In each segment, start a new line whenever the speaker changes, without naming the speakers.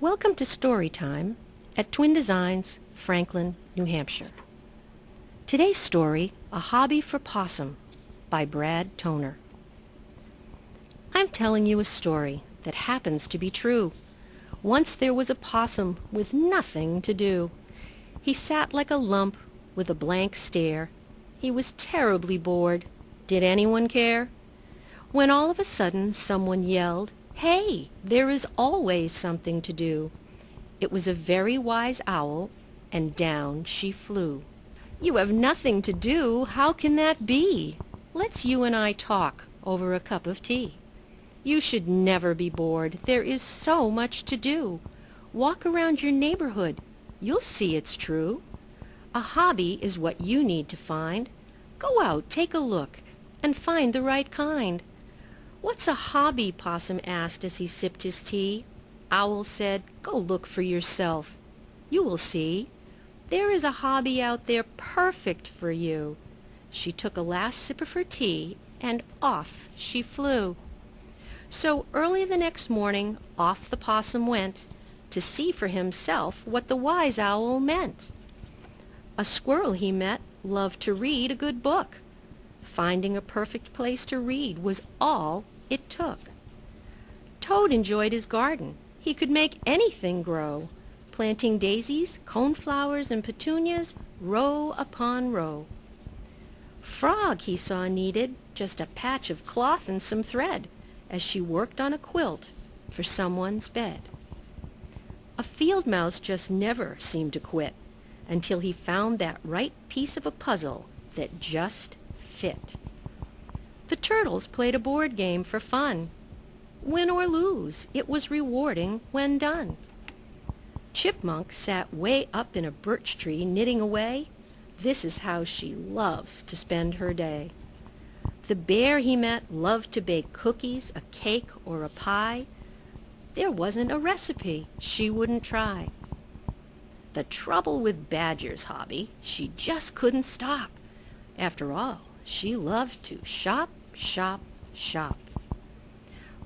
Welcome to Story Time at Twin Designs, Franklin, New Hampshire. Today's story, A Hobby for Possum, by Brad Toner. I'm telling you a story that happens to be true. Once there was a possum with nothing to do. He sat like a lump with a blank stare. He was terribly bored. Did anyone care? When all of a sudden someone yelled, "Hey, there is always something to do." It was a very wise owl, and down she flew. "You have nothing to do? How can that be? Let's you and I talk over a cup of tea. You should never be bored. There is so much to do. Walk around your neighborhood. You'll see it's true. A hobby is what you need to find. Go out, take a look, and find the right kind." "What's a hobby?" Possum asked as he sipped his tea. Owl said, "Go look for yourself. You will see. There is a hobby out there perfect for you." She took a last sip of her tea, and off she flew. So early the next morning, off the possum went to see for himself what the wise owl meant. A squirrel he met loved to read a good book. Finding a perfect place to read was all it took. Toad enjoyed his garden. He could make anything grow, planting daisies, coneflowers, and petunias, row upon row. Frog he saw needed just a patch of cloth and some thread, as she worked on a quilt for someone's bed. A field mouse just never seemed to quit until he found that right piece of a puzzle that just fit. The turtles played a board game for fun. Win or lose, it was rewarding when done. Chipmunk sat way up in a birch tree knitting away. This is how she loves to spend her day. The bear he met loved to bake cookies, a cake, or a pie. There wasn't a recipe she wouldn't try. The trouble with Badger's hobby, she just couldn't stop. After all, she loved to shop, shop, shop.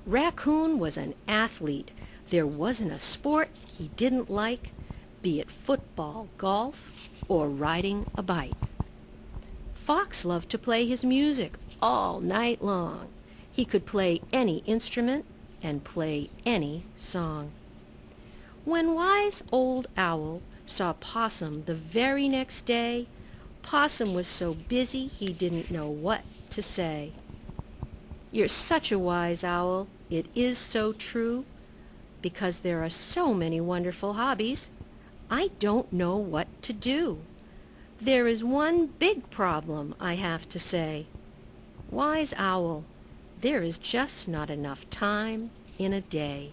Raccoon was an athlete. There wasn't a sport he didn't like, be it football, golf, or riding a bike. Fox loved to play his music all night long. He could play any instrument and play any song. When wise old Owl saw Possum the very next day, Possum was so busy he didn't know what to say. "You're such a wise owl, it is so true. Because there are so many wonderful hobbies, I don't know what to do. There is one big problem I have to say. Wise owl, there is just not enough time in a day."